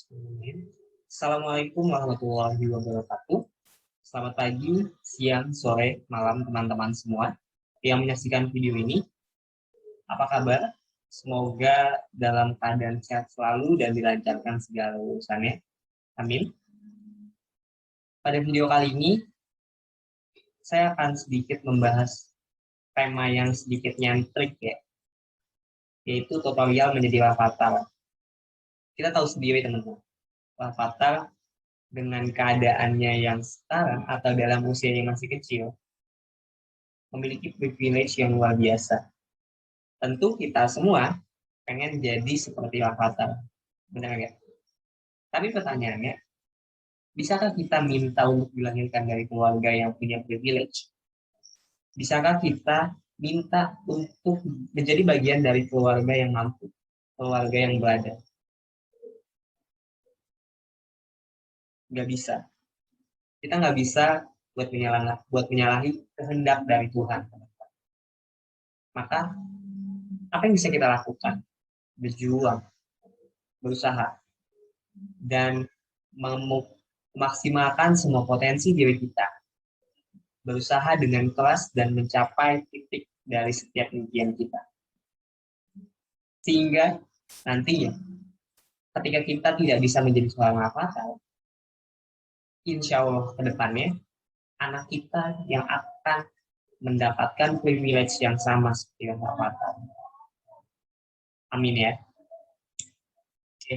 Assalamualaikum warahmatullahi wabarakatuh. Selamat pagi, siang, sore, malam teman-teman semua yang menyaksikan video ini. Apa kabar? Semoga dalam keadaan sehat selalu dan dilancarkan segala urusannya. Amin. Pada video kali ini, saya akan sedikit membahas tema yang sedikit nyentrik ya, yaitu tutorial menjadi Rafathar. Kita tahu sendiri teman-teman, Rafathar dengan keadaannya yang sekarang atau dalam usia yang masih kecil, memiliki privilege yang luar biasa. Tentu kita semua pengen jadi seperti Rafathar, benar nggak? Tapi pertanyaannya, bisakah kita minta untuk dilahirkan dari keluarga yang punya privilege? Bisakah kita minta untuk menjadi bagian dari keluarga yang mampu, keluarga yang berada? Nggak bisa. Kita nggak bisa buat menyalahi kehendak dari Tuhan. Maka apa yang bisa kita lakukan? Berjuang, berusaha, dan memaksimalkan semua potensi diri kita. Berusaha dengan keras dan mencapai titik dari setiap impian kita. Sehingga nantinya, ketika kita tidak bisa menjadi seorang Rafathar, insya Allah ke depannya, anak kita yang akan mendapatkan privilege yang sama seperti Rafathar. Amin ya. Oke.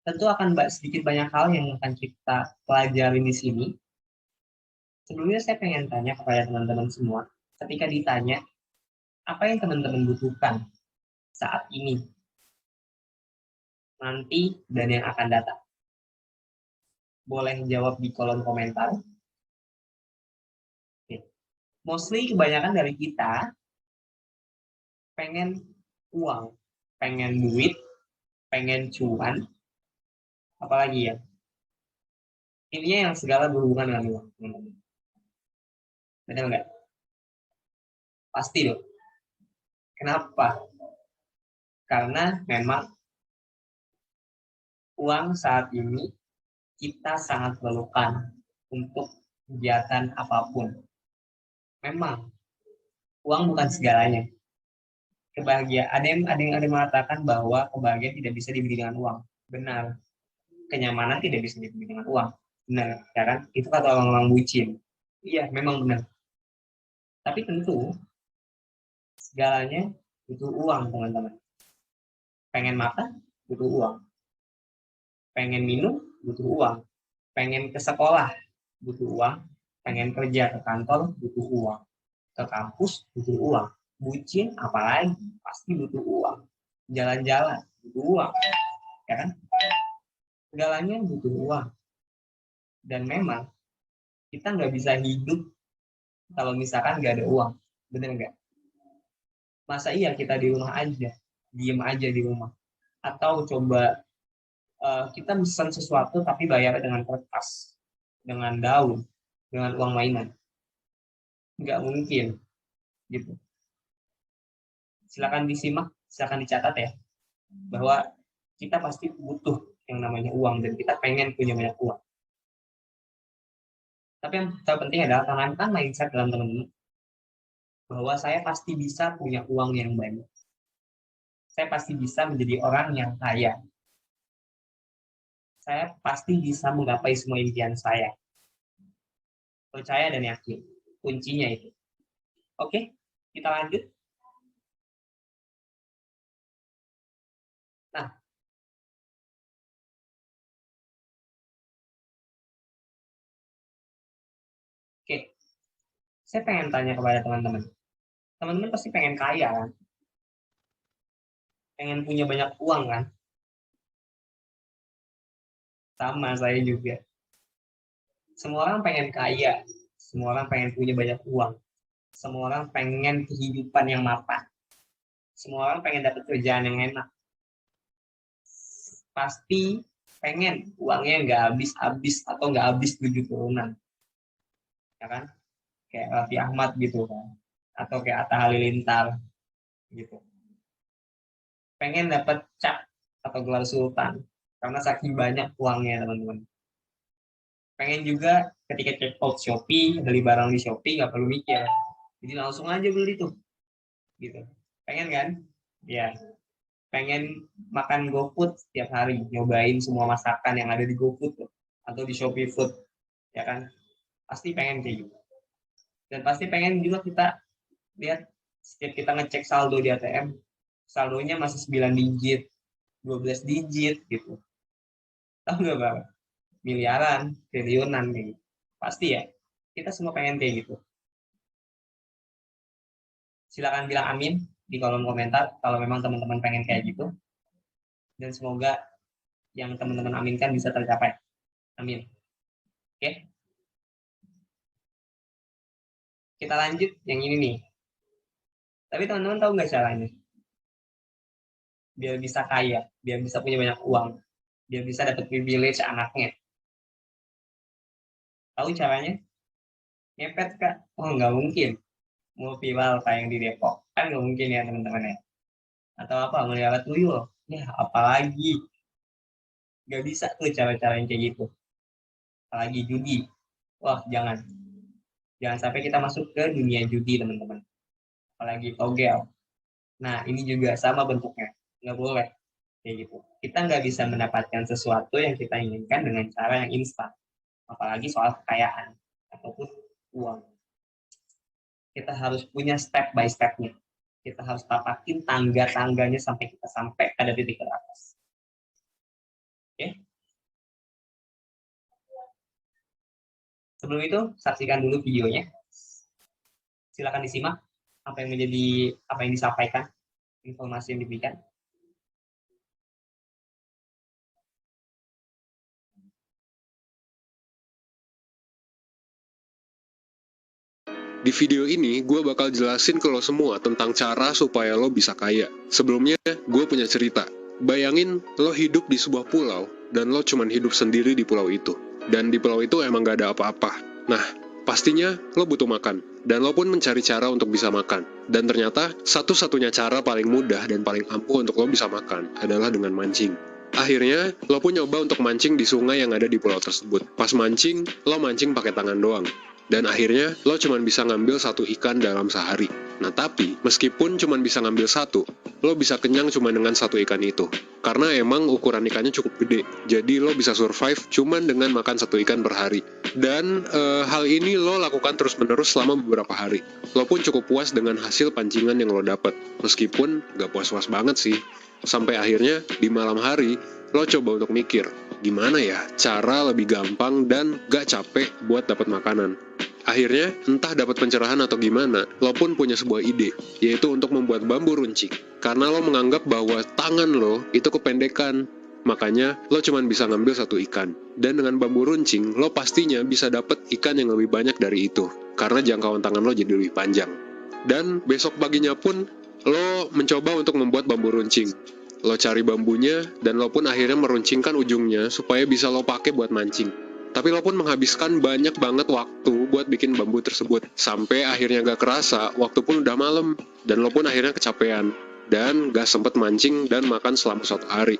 Tentu akan sedikit banyak hal yang akan kita pelajari di sini. Sebelumnya saya pengen tanya kepada teman-teman semua, ketika ditanya, apa yang teman-teman butuhkan saat ini, nanti, dan yang akan datang? Boleh jawab di kolom komentar. Oke. Mostly kebanyakan dari kita pengen uang, pengen duit, pengen cuan, apalagi ya. Intinya yang segala berhubungan dengan uang, teman-teman. Benar nggak? Pasti dong. Kenapa? Karena memang uang saat ini kita sangat perlukan untuk kegiatan apapun. Memang uang bukan segalanya. Kebahagiaan, ada yang mengatakan bahwa kebahagiaan tidak bisa dibeli dengan uang. Benar. Kenyamanan tidak bisa dibeli dengan uang. Benar, ya kan? Itu kata orang-orang bucin. Iya, memang benar. Tapi tentu segalanya butuh uang, teman-teman. Pengen makan, butuh uang. Pengen minum, butuh uang. Pengen ke sekolah, butuh uang. Pengen kerja ke kantor, butuh uang. Ke kampus, butuh uang. Bucin, apalagi, pasti butuh uang. Jalan-jalan, butuh uang. Ya kan? Segalanya butuh uang. Dan memang kita nggak bisa hidup kalau misalkan nggak ada uang. Bener nggak? Masa iya kita di rumah aja, diem aja di rumah? Atau coba kita pesan sesuatu tapi bayar dengan kertas, dengan daun, dengan uang mainan? Nggak mungkin, gitu. Silakan disimak, silakan dicatat ya, bahwa kita pasti butuh yang namanya uang dan kita pengen punya banyak uang. Tapi yang terpenting adalah tanamkan mindset dalam teman-teman bahwa saya pasti bisa punya uang yang banyak. Saya pasti bisa menjadi orang yang kaya. Saya pasti bisa menggapai semua impian saya. Percaya dan yakin. Kuncinya itu. Oke, kita lanjut. Nah, oke. Saya pengen tanya kepada teman-teman. Teman-teman pasti pengen kaya kan? Pengen punya banyak uang kan? Sama saya juga. Semua orang pengen kaya. Semua orang pengen punya banyak uang. Semua orang pengen kehidupan yang mapan. Semua orang pengen dapat kerjaan yang enak. Pasti pengen uangnya nggak habis-habis atau nggak habis 7 turunan. Ya kan? Kayak Raffi Ahmad gitu kan. Atau kayak Atta Halilintar gitu. Pengen dapat cap atau gelar sultan karena saking banyak uangnya teman-teman. Pengen juga ketika check out Shopee, beli barang di Shopee nggak perlu mikir, jadi langsung aja beli tuh gitu. Pengen kan? Ya, pengen makan GoFood setiap hari, nyobain semua masakan yang ada di GoFood tuh, atau di Shopee Food, ya kan? Pasti pengen kayak gitu. Dan pasti pengen juga kita lihat setiap kita ngecek saldo di ATM, saldonya masih 9 digit, 12 digit gitu. Tahu nggak Bang? Miliaran, triliunan gitu. Pasti ya, kita semua pengen kayak gitu. Silakan bilang amin di kolom komentar kalau memang teman-teman pengen kayak gitu. Dan semoga yang teman-teman aminkan bisa tercapai. Amin. Oke. Kita lanjut yang ini nih. Tapi teman-teman tahu nggak caranya? Biar bisa kaya, biar bisa punya banyak uang, biar bisa dapat privilege anaknya. Tahu caranya? Ngepet Kak? Oh nggak mungkin. Mau viral kayak yang di Depok. Kan nggak mungkin ya teman-teman ya. Atau apa, melihara tuyul. Ya apalagi. Nggak bisa tuh cara-cara yang kayak gitu. Apalagi judi. Wah jangan. Jangan sampai kita masuk ke dunia judi teman-teman. Apalagi togel. Nah ini juga sama bentuknya. Nggak boleh kayak gitu. Kita nggak bisa mendapatkan sesuatu yang kita inginkan dengan cara yang instan. Apalagi soal kekayaan ataupun uang. Kita harus punya step by stepnya. Kita harus tapakin tangga-tangganya sampai kita sampai pada titik teratas. Oke? Sebelum itu, saksikan dulu videonya. Silakan disimak apa yang disampaikan, informasi yang diberikan. Di video ini, gue bakal jelasin ke lo semua tentang cara supaya lo bisa kaya. Sebelumnya, gue punya cerita. Bayangin, lo hidup di sebuah pulau, dan lo cuman hidup sendiri di pulau itu. Dan di pulau itu emang gak ada apa-apa. Nah, pastinya lo butuh makan. Dan lo pun mencari cara untuk bisa makan. Dan ternyata, satu-satunya cara paling mudah dan paling ampuh untuk lo bisa makan adalah dengan mancing. Akhirnya, lo pun nyoba untuk mancing di sungai yang ada di pulau tersebut. Pas mancing, lo mancing pakai tangan doang. Dan akhirnya, lo cuma bisa ngambil satu ikan dalam sehari. Nah tapi, meskipun cuma bisa ngambil satu, lo bisa kenyang cuma dengan satu ikan itu. Karena emang ukuran ikannya cukup gede. Jadi lo bisa survive cuma dengan makan satu ikan per hari. Dan hal ini lo lakukan terus-menerus selama beberapa hari. Lo pun cukup puas dengan hasil pancingan yang lo dapat. Meskipun gak puas-puas banget sih. Sampai akhirnya, di malam hari, lo coba untuk mikir, gimana ya cara lebih gampang dan gak capek buat dapat makanan. Akhirnya, entah dapat pencerahan atau gimana, lo pun punya sebuah ide, yaitu untuk membuat bambu runcing. Karena lo menganggap bahwa tangan lo itu kependekan, makanya lo cuma bisa ngambil satu ikan. Dan dengan bambu runcing, lo pastinya bisa dapat ikan yang lebih banyak dari itu, karena jangkauan tangan lo jadi lebih panjang. Dan besok paginya pun, lo mencoba untuk membuat bambu runcing. Lo cari bambunya, dan lo pun akhirnya meruncingkan ujungnya supaya bisa lo pakai buat mancing. Tapi lo pun menghabiskan banyak banget waktu buat bikin bambu tersebut. Sampai akhirnya gak kerasa, waktu pun udah malam. Dan lo pun akhirnya kecapean. Dan gak sempet mancing dan makan selama suatu hari.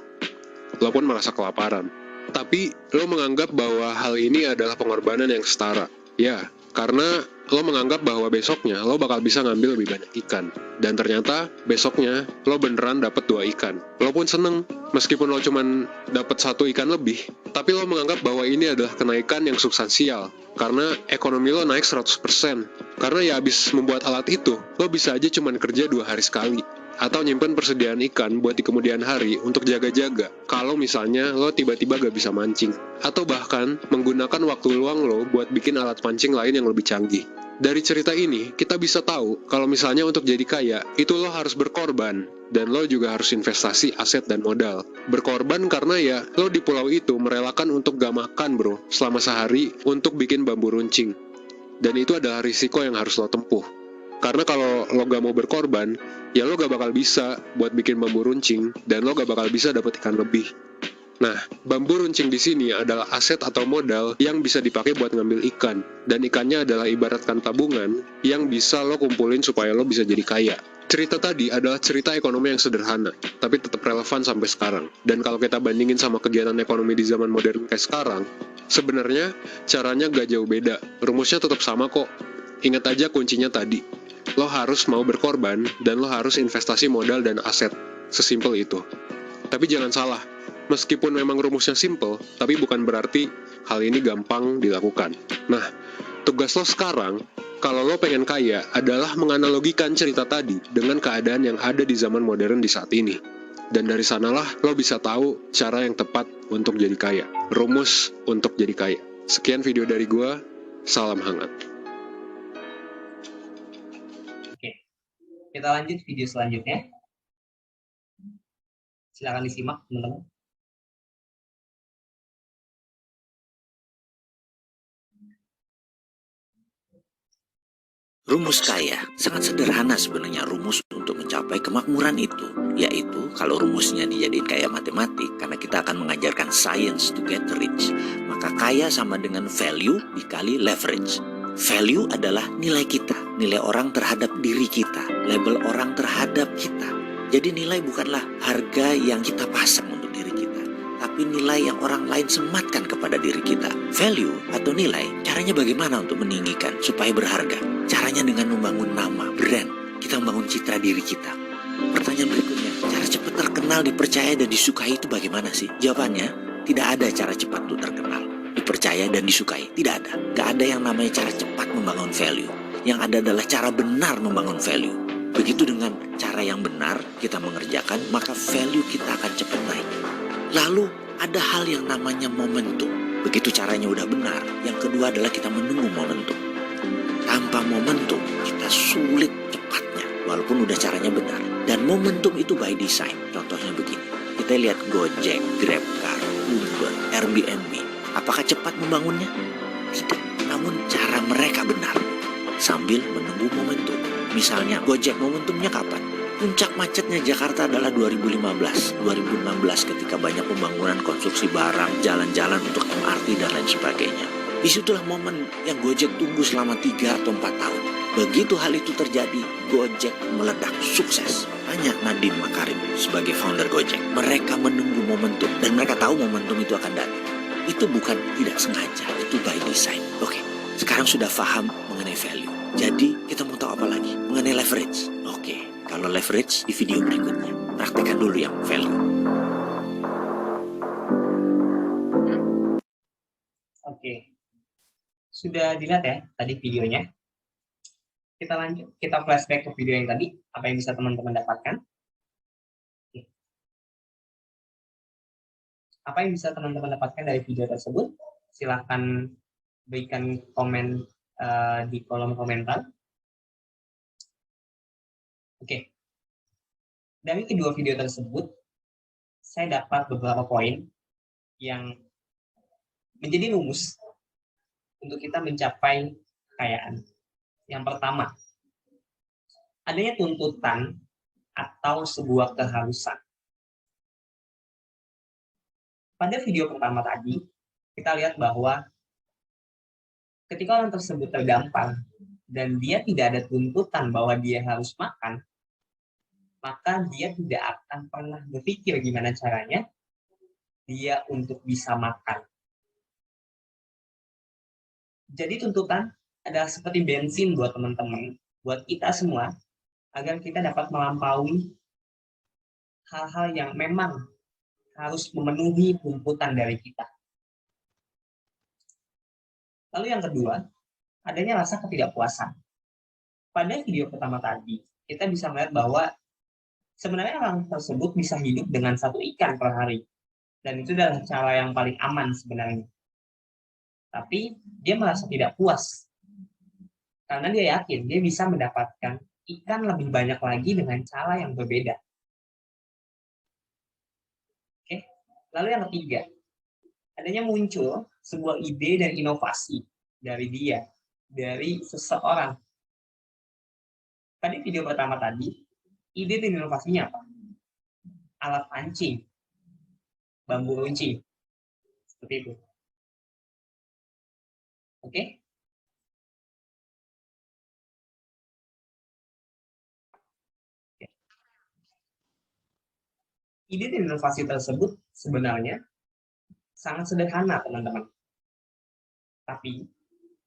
Lo pun merasa kelaparan. Tapi lo menganggap bahwa hal ini adalah pengorbanan yang setara. Ya, karena lo menganggap bahwa besoknya lo bakal bisa ngambil lebih banyak ikan. Dan ternyata besoknya lo beneran dapet 2 ikan. Lo pun seneng, meskipun lo cuman dapet 1 ikan lebih. Tapi lo menganggap bahwa ini adalah kenaikan yang substansial. Karena ekonomi lo naik 100%. Karena ya abis membuat alat itu, lo bisa aja cuman kerja 2 hari sekali. Atau nyimpen persediaan ikan buat di kemudian hari untuk jaga-jaga kalau misalnya lo tiba-tiba gak bisa mancing. Atau bahkan menggunakan waktu luang lo buat bikin alat pancing lain yang lebih canggih. Dari cerita ini, kita bisa tahu kalau misalnya untuk jadi kaya, itu lo harus berkorban. Dan lo juga harus investasi aset dan modal. Berkorban karena ya, lo di pulau itu merelakan untuk gak makan bro, selama sehari untuk bikin bambu runcing. Dan itu adalah risiko yang harus lo tempuh. Karena kalau lo gak mau berkorban, ya lo gak bakal bisa buat bikin bambu runcing, dan lo gak bakal bisa dapat ikan lebih. Nah, bambu runcing di sini adalah aset atau modal yang bisa dipakai buat ngambil ikan. Dan ikannya adalah ibaratkan tabungan yang bisa lo kumpulin supaya lo bisa jadi kaya. Cerita tadi adalah cerita ekonomi yang sederhana, tapi tetap relevan sampai sekarang. Dan kalau kita bandingin sama kegiatan ekonomi di zaman modern kayak sekarang, sebenarnya caranya gak jauh beda. Rumusnya tetap sama kok. Ingat aja kuncinya tadi. Lo harus mau berkorban, dan lo harus investasi modal dan aset. Sesimpel itu. Tapi jangan salah, meskipun memang rumusnya simple, tapi bukan berarti hal ini gampang dilakukan. Nah, tugas lo sekarang, kalau lo pengen kaya, adalah menganalogikan cerita tadi dengan keadaan yang ada di zaman modern di saat ini. Dan dari sanalah lo bisa tahu cara yang tepat untuk jadi kaya. Rumus untuk jadi kaya. Sekian video dari gua, salam hangat. Oke, kita lanjut video selanjutnya. Silakan disimak, teman-teman. Rumus kaya sangat sederhana sebenarnya rumus untuk mencapai kemakmuran itu, yaitu kalau rumusnya dijadiin kayak matematik, karena kita akan mengajarkan science to get rich, maka kaya sama dengan value dikali leverage. Value adalah nilai kita, nilai orang terhadap diri kita, label orang terhadap kita. Jadi nilai bukanlah harga yang kita pasang untuk diri kita, tapi nilai yang orang lain sematkan kepada diri kita. Value atau nilai, caranya bagaimana untuk meninggikan supaya berharga? Caranya dengan membangun nama, brand. Kita membangun citra diri kita. Pertanyaan berikutnya, cara cepat terkenal, dipercaya, dan disukai itu bagaimana sih? Jawabannya, tidak ada cara cepat untuk terkenal, dipercaya, dan disukai. Tidak ada. Gak ada yang namanya cara cepat membangun value. Yang ada adalah cara benar membangun value. Begitu dengan cara yang benar kita mengerjakan, maka value kita akan cepat naik. Lalu ada hal yang namanya momentum. Begitu caranya udah benar, yang kedua adalah kita menunggu momentum. Tanpa momentum, kita sulit cepatnya, walaupun udah caranya benar. Dan momentum itu by design. Contohnya begini, kita lihat Gojek, GrabCar, Uber, Airbnb. Apakah cepat membangunnya? Tidak, namun cara mereka benar. Sambil menunggu momentum. Misalnya, Gojek momentumnya kapan? Puncak macetnya Jakarta adalah 2015, 2016 ketika banyak pembangunan konstruksi barang, jalan-jalan untuk MRT dan lain sebagainya. Disitulah momen yang Gojek tunggu selama 3 atau 4 tahun. Begitu hal itu terjadi, Gojek meledak, sukses. Tanya Nadiem Makarim sebagai founder Gojek. Mereka menunggu momentum dan mereka tahu momentum itu akan datang. Itu bukan tidak sengaja, itu by design. Oke, sekarang sudah paham mengenai value. Jadi kita mau tahu apa lagi? Mengenai leverage. Oke, kalau leverage di video berikutnya. Praktekkan dulu yang value. Oke. Sudah dilihat ya tadi videonya. Kita lanjut, kita flashback ke video yang tadi, apa yang bisa teman-teman dapatkan. Oke. Apa yang bisa teman-teman dapatkan dari video tersebut? Silahkan berikan komen di kolom komentar. Oke. Dari kedua video tersebut, saya dapat beberapa poin yang menjadi rumus untuk kita mencapai kekayaan. Yang pertama, adanya tuntutan atau sebuah keharusan. Pada video pertama tadi, kita lihat bahwa ketika orang tersebut terdampar dan dia tidak ada tuntutan bahwa dia harus makan, maka dia tidak akan pernah berpikir gimana caranya dia untuk bisa makan. Jadi tuntutan adalah seperti bensin buat teman-teman, buat kita semua, agar kita dapat melampaui hal-hal yang memang harus memenuhi tuntutan dari kita. Lalu yang kedua, adanya rasa ketidakpuasan. Pada video pertama tadi, kita bisa melihat bahwa sebenarnya orang tersebut bisa hidup dengan 1 ikan per hari. Dan itu adalah cara yang paling aman sebenarnya. Tapi dia merasa tidak puas. Karena dia yakin dia bisa mendapatkan ikan lebih banyak lagi dengan cara yang berbeda. Oke. Lalu yang ketiga, adanya muncul sebuah ide dan inovasi dari dia, dari seseorang. Pada video pertama tadi, ide dan inovasinya apa? Alat pancing, bambu runcing, seperti itu. Oke? ide dan inovasi tersebut sebenarnya sangat sederhana, teman-teman. Tapi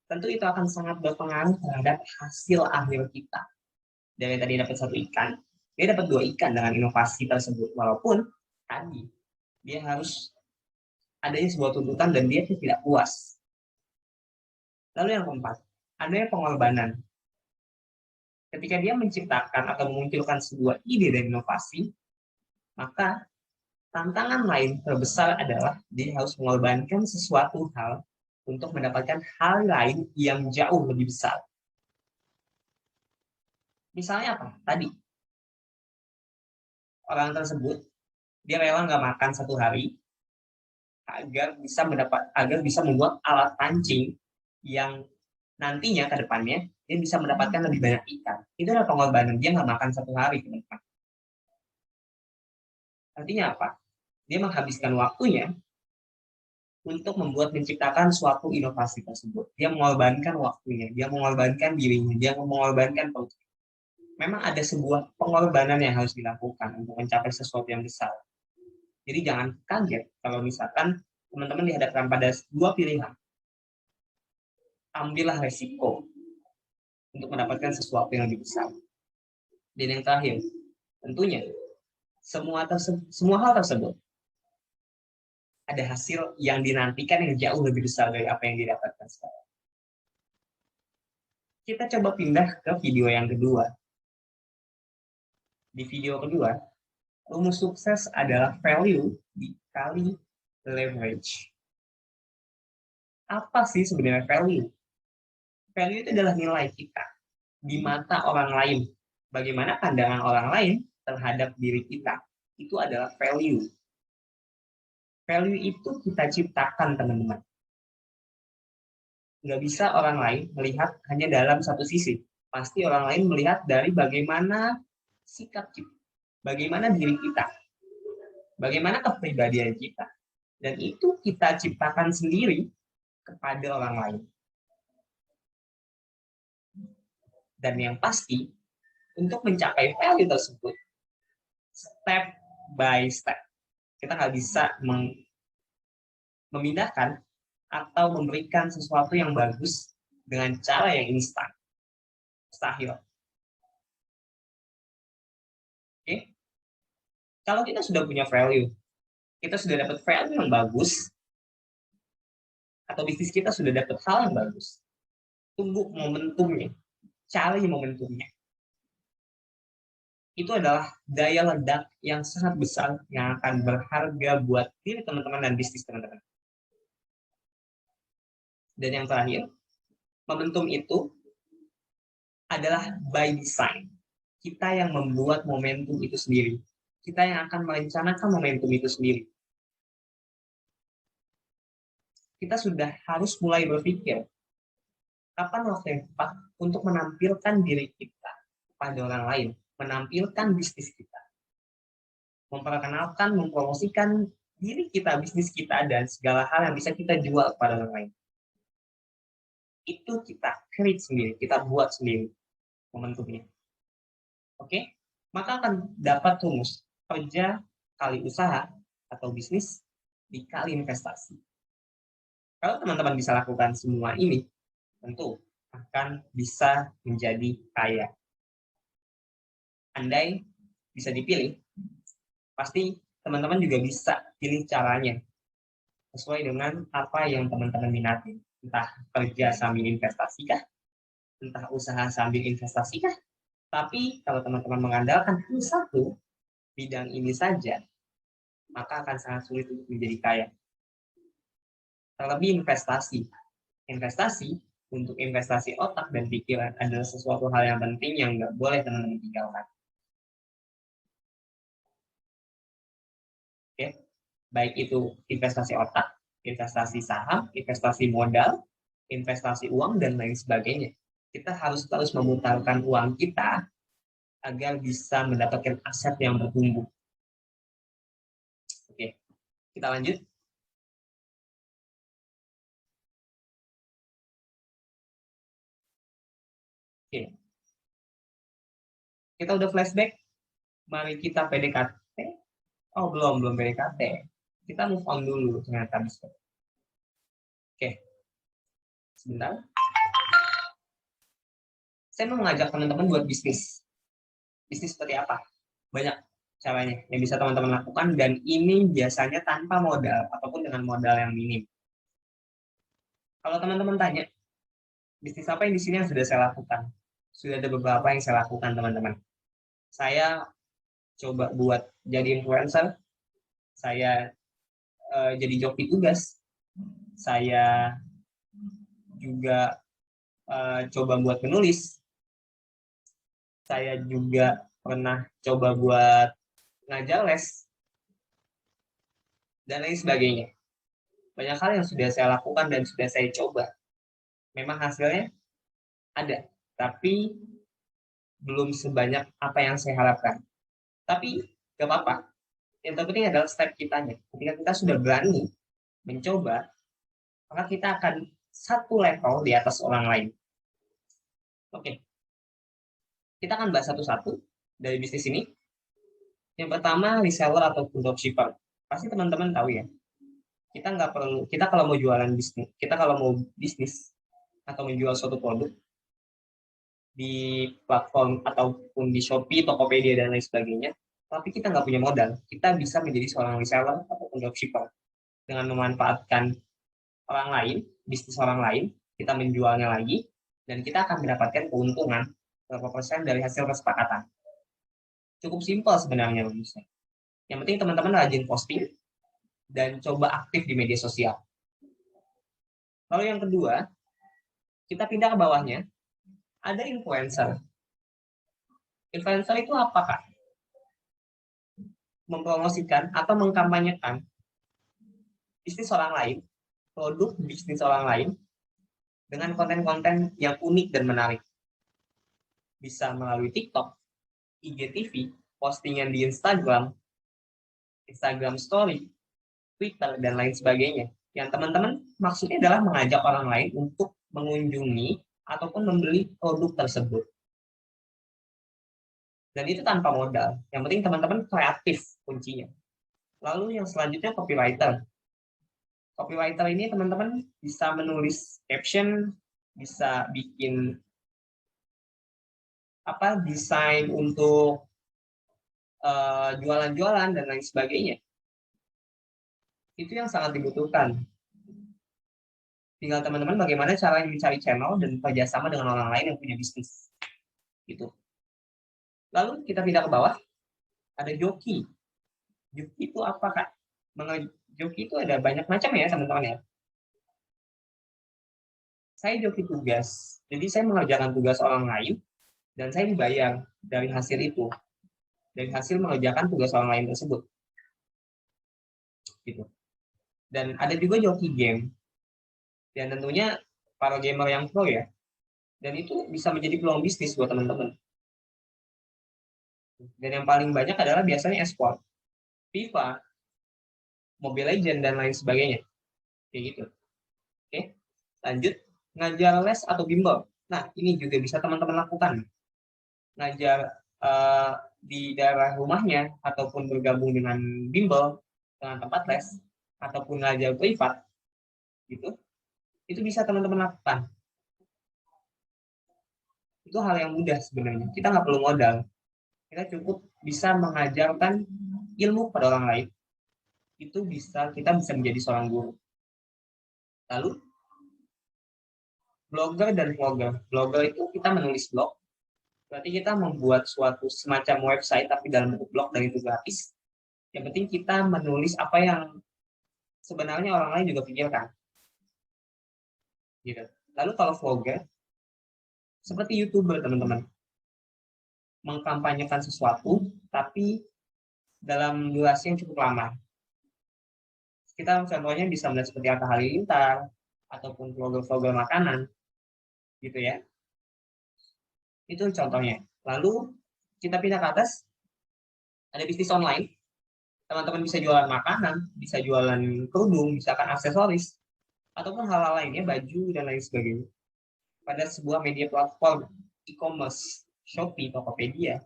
tentu itu akan sangat berpengaruh terhadap hasil akhir kita. Dari tadi dapat 1 ikan, dia dapat 2 ikan dengan inovasi tersebut. Walaupun tadi dia harus adanya sebuah tuntutan dan dia tidak puas. Lalu yang keempat, adanya pengorbanan. Ketika dia menciptakan atau memunculkan sebuah ide dan inovasi, maka tantangan lain terbesar adalah dia harus mengorbankan sesuatu hal untuk mendapatkan hal lain yang jauh lebih besar. Misalnya apa? Tadi, orang tersebut, dia rela nggak makan 1 hari, agar bisa membuat alat pancing yang nantinya ke depannya dia bisa mendapatkan lebih banyak ikan. Itu adalah pengorbanan, dia nggak makan 1 hari, teman-teman. Artinya apa? Dia menghabiskan waktunya untuk menciptakan suatu inovasi tersebut. Dia mengorbankan waktunya, dia mengorbankan dirinya, dia mengorbankan produknya. Memang ada sebuah pengorbanan yang harus dilakukan untuk mencapai sesuatu yang besar. Jadi jangan kaget kalau misalkan teman-teman dihadapkan pada 2 pilihan. Ambillah resiko untuk mendapatkan sesuatu yang lebih besar. Dan yang terakhir, tentunya semua hal tersebut ada hasil yang dinantikan yang jauh lebih besar dari apa yang didapatkan sekarang. Kita coba pindah ke video yang kedua. Di video kedua, rumus sukses adalah value dikali leverage. Apa sih sebenarnya value? Value itu adalah nilai kita di mata orang lain. Bagaimana pandangan orang lain terhadap diri kita. Itu adalah value. Value itu kita ciptakan, teman-teman. Nggak bisa orang lain melihat hanya dalam satu sisi. Pasti orang lain melihat dari bagaimana sikap kita, bagaimana diri kita, bagaimana kepribadian kita. Dan itu kita ciptakan sendiri kepada orang lain. Dan yang pasti, untuk mencapai value tersebut, step by step. Kita nggak bisa memindahkan atau memberikan sesuatu yang bagus dengan cara yang instan. Mustahil. Oke? Kalau kita sudah punya value, kita sudah dapat value yang bagus, atau bisnis kita sudah dapat hal yang bagus, tunggu momentumnya, cari momentumnya. Itu adalah daya ledak yang sangat besar yang akan berharga buat diri teman-teman dan bisnis teman-teman. Dan yang terakhir, momentum itu adalah by design. Kita yang membuat momentum itu sendiri. Kita yang akan merencanakan momentum itu sendiri. Kita sudah harus mulai berpikir, kapan waktu yang tepat untuk menampilkan diri kita kepada orang lain, menampilkan bisnis kita, memperkenalkan, mempromosikan diri kita, bisnis kita, dan segala hal yang bisa kita jual kepada orang lain. Itu kita create sendiri, kita buat sendiri momentumnya. Oke? Maka akan dapat rumus kerja kali usaha atau bisnis dikali investasi. Kalau teman-teman bisa lakukan semua ini, tentu akan bisa menjadi kaya. Andai bisa dipilih, pasti teman-teman juga bisa pilih caranya sesuai dengan apa yang teman-teman minati. Entah kerja sambil investasi kah, entah usaha sambil investasi kah. Tapi kalau teman-teman mengandalkan hanya satu bidang ini saja, maka akan sangat sulit untuk menjadi kaya. Terlebih investasi. Investasi untuk investasi otak dan pikiran adalah sesuatu hal yang penting yang nggak boleh teman-teman tinggalkan. Oke, baik itu investasi otak, investasi saham, investasi modal, investasi uang, dan lain sebagainya. Kita harus terus memutarkan uang kita agar bisa mendapatkan aset yang bertumbuh. Oke, kita lanjut. Oke. Kita udah flashback. Mari kita PDKT Oh, belum PDKT. Kita move on dulu ternyata bisa. Oke. Sebentar. Saya mau mengajak teman-teman buat bisnis. Bisnis seperti apa? Banyak caranya yang bisa teman-teman lakukan, dan ini biasanya tanpa modal ataupun dengan modal yang minim. Kalau teman-teman tanya, bisnis apa yang di sini yang sudah saya lakukan? Sudah ada beberapa yang saya lakukan, teman-teman. Saya coba buat jadi influencer, saya jadi joki tugas, saya juga coba buat menulis, saya juga pernah coba buat ngajar les, dan lain sebagainya. Banyak hal yang sudah saya lakukan dan sudah saya coba. Memang hasilnya ada, tapi belum sebanyak apa yang saya harapkan. Tapi gak apa-apa. Yang terpenting adalah step kitanya. Ketika kita sudah berani mencoba, maka kita akan satu level di atas orang lain. Oke. Kita akan bahas satu-satu dari bisnis ini. Yang pertama, reseller ataupun dropshipper. Pasti teman-teman tahu ya. Kita kalau mau jualan bisnis, kita kalau mau bisnis atau menjual suatu produk di platform ataupun di Shopee, Tokopedia, dan lain sebagainya, tapi kita nggak punya modal, kita bisa menjadi seorang reseller ataupun dropshipper dengan memanfaatkan orang lain, bisnis orang lain, kita menjualnya lagi, dan kita akan mendapatkan keuntungan berapa persen dari hasil kesepakatan. Cukup simpel sebenarnya bisnisnya. Yang penting teman-teman rajin posting dan coba aktif di media sosial. Lalu yang kedua, kita pindah ke bawahnya, ada influencer. Influencer itu apa, Kak? Mempromosikan atau mengkampanyekan bisnis orang lain, produk bisnis orang lain, dengan konten-konten yang unik dan menarik. Bisa melalui TikTok, IGTV, postingan di Instagram Story, Twitter, dan lain sebagainya. Yang teman-teman maksudnya adalah mengajak orang lain untuk mengunjungi ataupun membeli produk tersebut. Dan itu tanpa modal. Yang penting teman-teman kreatif kuncinya. Lalu yang selanjutnya copywriter. Copywriter ini teman-teman bisa menulis caption, bisa bikin desain untuk jualan-jualan dan lain sebagainya. Itu yang sangat dibutuhkan. Tinggal teman-teman bagaimana caranya mencari channel dan kerjasama dengan orang lain yang punya bisnis. Gitu. Lalu kita pindah ke bawah, ada joki. Joki itu apa, Kak? Joki itu ada banyak macam ya, teman-teman ya. Saya joki tugas, jadi saya mengerjakan tugas orang lain, dan saya dibayar dari hasil itu. Dari hasil mengerjakan tugas orang lain tersebut. Gitu. Dan ada juga joki game. Dan tentunya para gamer yang pro ya. Dan itu bisa menjadi peluang bisnis buat teman-teman. Dan yang paling banyak adalah biasanya e-sport. FIFA, Mobile Legends, dan lain sebagainya. Kayak gitu. Oke, lanjut. Ngajar les atau bimbel. Nah, ini juga bisa teman-teman lakukan. Ngajar di daerah rumahnya, ataupun bergabung dengan bimbel, dengan tempat les, ataupun ngajar privat, gitu. Itu bisa teman-teman lakukan. Itu hal yang mudah sebenarnya. Kita nggak perlu modal. Kita cukup bisa mengajarkan ilmu pada orang lain. Itu kita bisa menjadi seorang guru. Lalu blogger dan vlogger. Blogger itu kita menulis blog. Berarti kita membuat suatu semacam website tapi dalam bentuk blog, dan itu gratis. Yang penting kita menulis apa yang sebenarnya orang lain juga pikirkan. Gitu. Lalu kalau vlogger, seperti YouTuber teman-teman, mengkampanyekan sesuatu tapi dalam durasi yang cukup lama. Kita contohnya bisa melihat seperti Atta Halilintar ataupun vlogger-vlogger makanan, gitu ya. Itu contohnya. Lalu kita pindah ke atas, ada bisnis online. Teman-teman bisa jualan makanan, bisa jualan kerudung, misalkan aksesoris, ataupun hal-hal lainnya, baju dan lain sebagainya. Pada sebuah media platform e-commerce, Shopee, Tokopedia,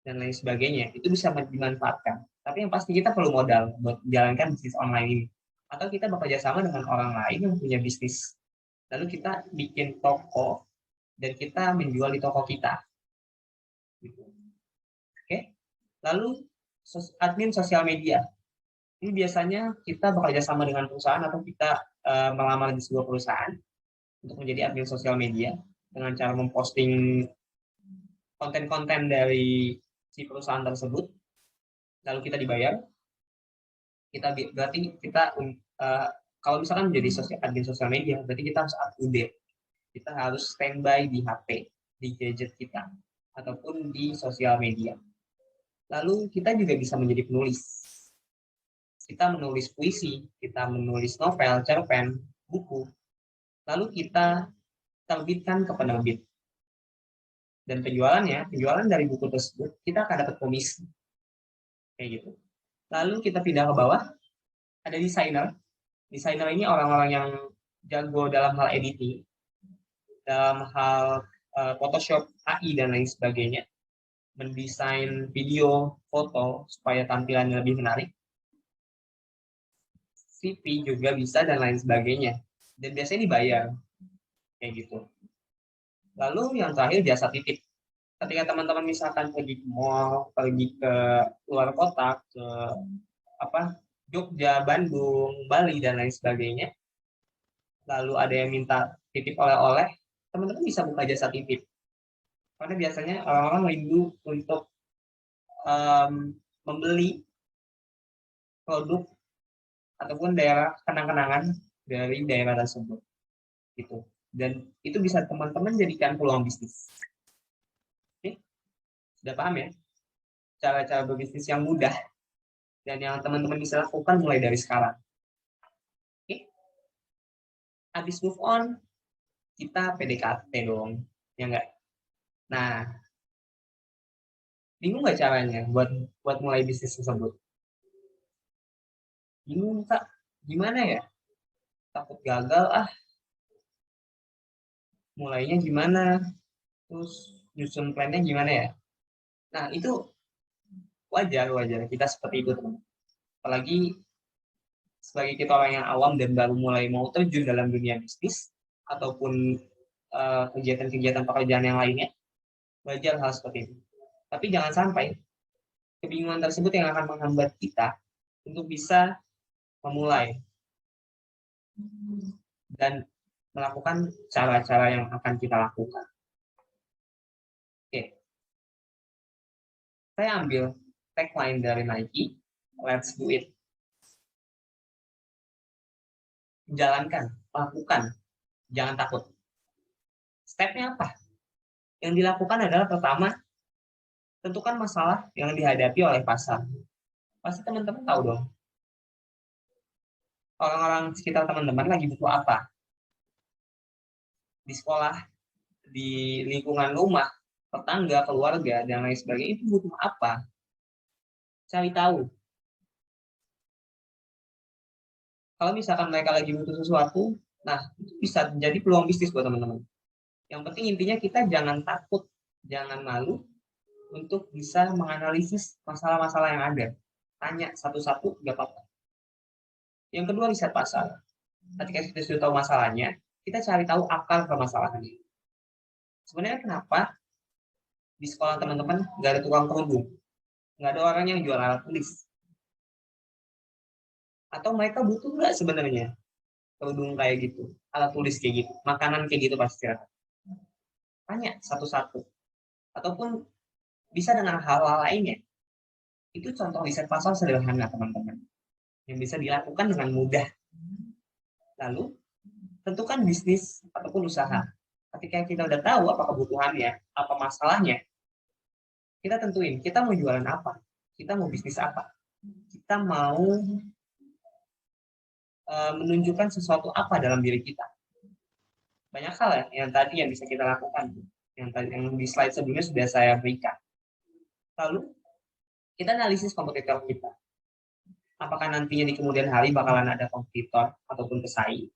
dan lain sebagainya, itu bisa dimanfaatkan. Tapi yang pasti kita perlu modal buat menjalankan bisnis online ini. Atau kita bekerja sama dengan orang lain yang punya bisnis. Lalu kita bikin toko dan kita menjual di toko kita. Gitu. Oke. Lalu admin sosial media. Ini biasanya kita bekerja sama dengan perusahaan atau kita melamar di sebuah perusahaan untuk menjadi admin sosial media dengan cara memposting konten-konten dari si perusahaan tersebut, lalu kita dibayar. Kita berarti kita kalau misalkan menjadi admin sosial media, berarti kita harus up to date. Kita harus standby di HP, di gadget kita, ataupun di sosial media. Lalu kita juga bisa menjadi penulis. Kita menulis puisi, kita menulis novel, cerpen, buku. Lalu kita terbitkan ke penerbit. Dan penjualan dari buku tersebut, kita akan dapat komisi. Kayak gitu. Lalu kita pindah ke bawah, ada desainer. Desainer ini orang-orang yang jago dalam hal editing, dalam hal Photoshop, AI, dan lain sebagainya. Mendesain video, foto, supaya tampilannya lebih menarik. CV juga bisa, dan lain sebagainya. Dan biasanya dibayar. Kayak gitu. Lalu yang terakhir, jasa titip. Ketika teman-teman misalkan pergi ke mall, pergi ke luar kota, ke Jogja, Bandung, Bali, dan lain sebagainya, lalu ada yang minta titip oleh-oleh, teman-teman bisa buka jasa titip. Karena biasanya orang-orang rindu untuk membeli produk ataupun daerah kenang-kenangan dari daerah tersebut. Gitu. Dan itu bisa teman-teman jadikan peluang bisnis. Oke? Sudah paham ya? Cara-cara berbisnis yang mudah dan yang teman-teman bisa lakukan mulai dari sekarang. Oke? Habis move on, kita PDKT dong, ya enggak? Nah, bingung nggak caranya buat mulai bisnis tersebut? Bingung, Kak? Gimana ya? Takut gagal, mulainya gimana? Terus nyusun plannya gimana ya? Nah, itu wajar kita seperti itu, teman. Apalagi sebagai kita orang yang awam dan baru mulai mau terjun dalam dunia bisnis ataupun kegiatan-kegiatan pekerjaan yang lainnya, wajar hal seperti itu. Tapi jangan sampai kebingungan tersebut yang akan menghambat kita untuk bisa memulai dan melakukan cara-cara yang akan kita lakukan. Oke. Saya ambil tagline dari Nike, let's do it. Jalankan, lakukan, jangan takut. Stepnya apa? Yang dilakukan adalah pertama, tentukan masalah yang dihadapi oleh pasar. Pasti teman-teman tahu dong, orang-orang sekitar teman-teman lagi butuh apa? Di sekolah, di lingkungan rumah, tetangga, keluarga, dan lain sebagainya, itu butuh apa? Cari tahu. Kalau misalkan mereka lagi butuh sesuatu, nah itu bisa menjadi peluang bisnis buat teman-teman. Yang penting intinya kita jangan takut, jangan malu untuk bisa menganalisis masalah-masalah yang ada. Tanya satu-satu, nggak apa-apa. Yang kedua, riset pasar. Ketika kita sudah tahu masalahnya, kita cari tahu akar permasalahannya. Sebenarnya kenapa di sekolah teman-teman nggak ada tukang kerudung? Nggak ada orang yang jual alat tulis? Atau mereka butuh nggak sebenarnya kerudung kayak gitu, alat tulis kayak gitu, makanan kayak gitu pasti. Tanya satu-satu. Ataupun bisa dengan hal-hal lainnya. Itu contoh riset pasar sederhana, teman-teman, yang bisa dilakukan dengan mudah. Lalu, tentukan bisnis ataupun usaha. Ketika kita udah tahu apa kebutuhannya, apa masalahnya, kita tentuin, kita mau jualan apa, kita mau bisnis apa, kita mau menunjukkan sesuatu apa dalam diri kita. Banyak hal ya yang tadi yang bisa kita lakukan, yang di slide sebelumnya sudah saya berikan. Lalu, kita analisis kompetitor kita. Apakah nantinya di kemudian hari bakalan ada kompetitor ataupun pesaing,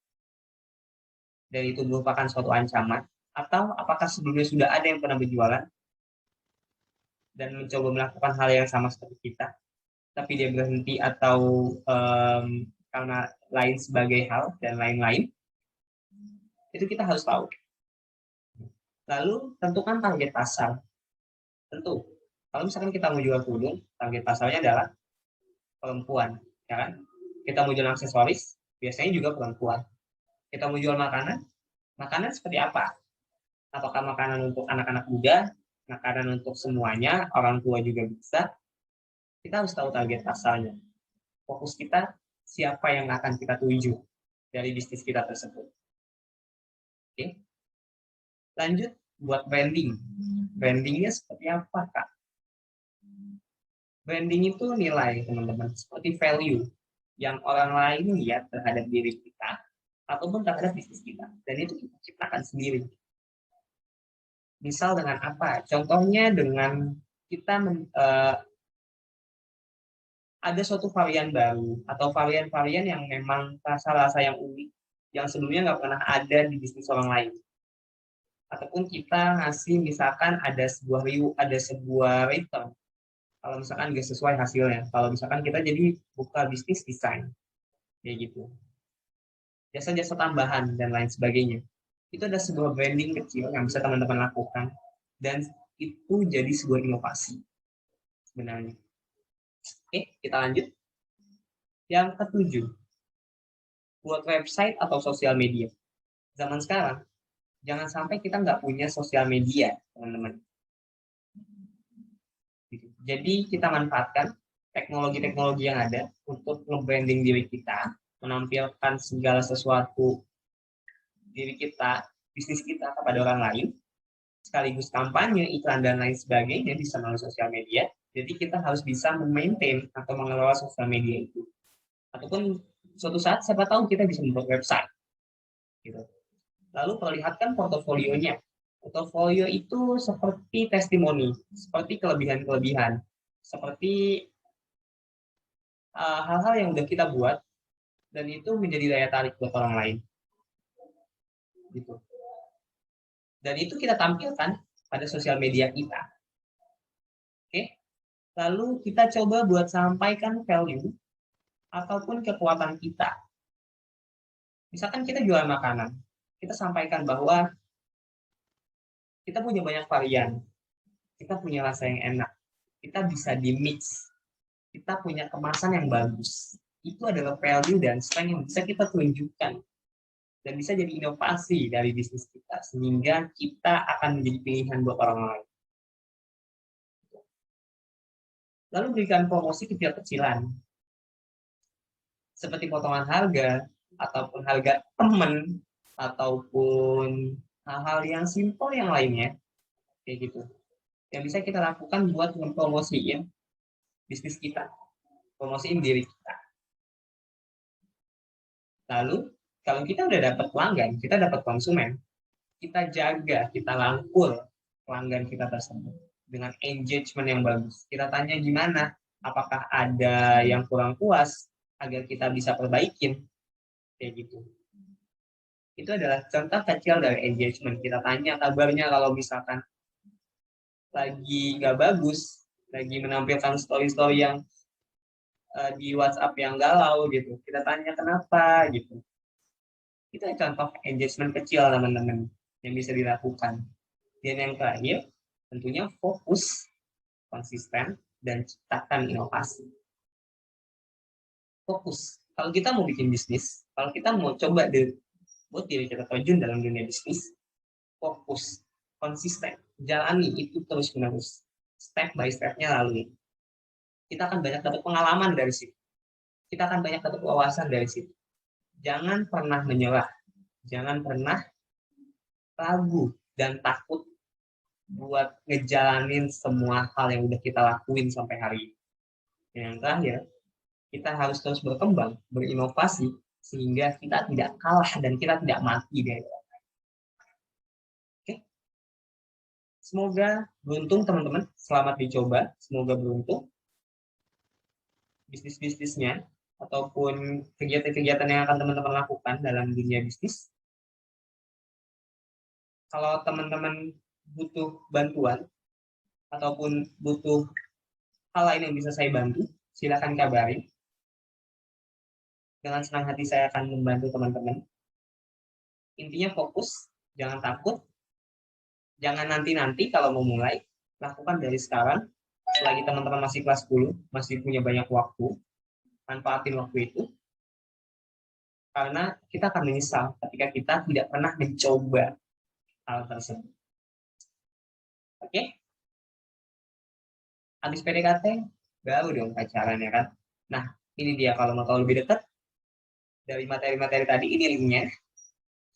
dan itu merupakan suatu ancaman, atau apakah sebelumnya sudah ada yang pernah berjualan dan mencoba melakukan hal yang sama seperti kita. tapi dia berhenti atau karena lain sebagai hal dan lain-lain, itu kita harus tahu. Lalu tentukan target pasar. Tentu, kalau misalkan kita mau jual kerudung, target pasarnya adalah perempuan, ya kan? Kita mau jual aksesoris, biasanya juga perempuan. Kita mau jual makanan, makanan seperti apa? Apakah makanan untuk anak-anak muda, makanan untuk semuanya, orang tua juga bisa? Kita harus tahu target pasarnya. Fokus kita, siapa yang akan kita tuju dari bisnis kita tersebut. Oke. Lanjut, buat branding. Brandingnya seperti apa, Kak? Branding itu nilai, teman-teman, seperti value yang orang lain lihat terhadap diri kita ataupun terhadap bisnis kita. Dan itu kita ciptakan sendiri. Misal dengan apa? Contohnya dengan kita ada suatu varian baru atau varian-varian yang memang rasa-rasa yang unik yang sebelumnya nggak pernah ada di bisnis orang lain. Ataupun kita ngasih misalkan ada sebuah return kalau misalkan nggak sesuai hasilnya. Kalau misalkan kita jadi buka bisnis desain kayak gitu, jasa-jasa tambahan dan lain sebagainya, itu ada sebuah branding kecil yang bisa teman-teman lakukan dan itu jadi sebuah inovasi sebenarnya. Oke, kita lanjut. Yang ketujuh, buat website atau sosial media. Zaman sekarang jangan sampai kita nggak punya sosial media, teman-teman. Jadi kita manfaatkan teknologi-teknologi yang ada untuk nge-branding diri kita, menampilkan segala sesuatu diri kita, bisnis kita kepada orang lain, sekaligus kampanye, iklan, dan lain sebagainya bisa melalui sosial media. Jadi kita harus bisa memaintain atau mengelola sosial media itu. Ataupun suatu saat siapa tahu kita bisa membuat website. Gitu. Lalu perlihatkan portofolionya. Portofolio itu seperti testimoni, seperti kelebihan-kelebihan, seperti hal-hal yang udah kita buat dan itu menjadi daya tarik buat orang lain. Gitu. Dan itu kita tampilkan pada sosial media kita. Oke. Lalu kita coba buat sampaikan value ataupun kekuatan kita. Misalkan kita jual makanan, kita sampaikan bahwa kita punya banyak varian, kita punya rasa yang enak, kita bisa di-mix, kita punya kemasan yang bagus. Itu adalah value dan strength yang bisa kita tunjukkan dan bisa jadi inovasi dari bisnis kita sehingga kita akan menjadi pilihan buat orang lain. Lalu berikan promosi kecil-kecilan seperti potongan harga ataupun harga teman ataupun hal-hal yang simpel yang lainnya kayak gitu yang bisa kita lakukan buat mempromosiin bisnis kita, promosiin diri kita. Lalu kalau kita udah dapat pelanggan, kita dapat konsumen, kita jaga, kita rangkul pelanggan kita tersebut dengan engagement yang bagus. Kita tanya gimana, apakah ada yang kurang puas agar kita bisa perbaikin kayak gitu. Itu adalah contoh kecil dari engagement. Kita tanya kabarnya kalau misalkan lagi nggak bagus, lagi menampilkan story-story yang di WhatsApp yang galau gitu. Kita tanya kenapa gitu. Itu contoh engagement kecil teman-teman yang bisa dilakukan. Dan yang terakhir, tentunya fokus, konsisten, dan ciptakan inovasi. Fokus. Kalau kita mau bikin bisnis, kalau kita mau coba buat diri kita terjun dalam dunia bisnis, fokus, konsisten, jalani itu terus-menerus, step by step-nya lalui. Kita akan banyak dapat pengalaman dari situ. Kita akan banyak dapat wawasan dari situ. Jangan pernah menyerah, jangan pernah ragu dan takut buat ngejalanin semua hal yang udah kita lakuin sampai hari ini. Dan yang terakhir, kita harus terus berkembang, berinovasi, sehingga kita tidak kalah dan kita tidak mati dari orang lain. Oke? Semoga beruntung teman-teman, selamat dicoba, semoga beruntung. Bisnis-bisnisnya, ataupun kegiatan-kegiatan yang akan teman-teman lakukan dalam dunia bisnis. Kalau teman-teman butuh bantuan, ataupun butuh hal lain yang bisa saya bantu, silakan kabari. Dengan senang hati saya akan membantu teman-teman. Intinya fokus, jangan takut, jangan nanti-nanti kalau mau mulai, lakukan dari sekarang. Selagi teman-teman masih kelas 10, masih punya banyak waktu, manfaatin waktu itu. Karena kita akan menyesal ketika kita tidak pernah mencoba hal tersebut. Oke? Habis PDKT, baru dong pacaran ya kan? Nah, ini dia kalau mau tahu lebih dekat dari materi-materi tadi, ini linknya.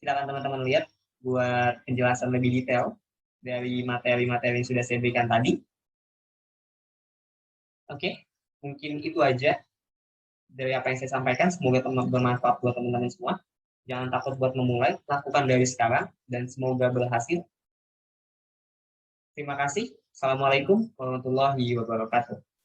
Silakan teman-teman lihat buat penjelasan lebih detail dari materi-materi yang sudah saya berikan tadi. Oke, mungkin itu aja dari apa yang saya sampaikan. Semoga bermanfaat buat teman-teman semua. Jangan takut buat memulai, lakukan dari sekarang, dan semoga berhasil. Terima kasih. Assalamualaikum warahmatullahi wabarakatuh.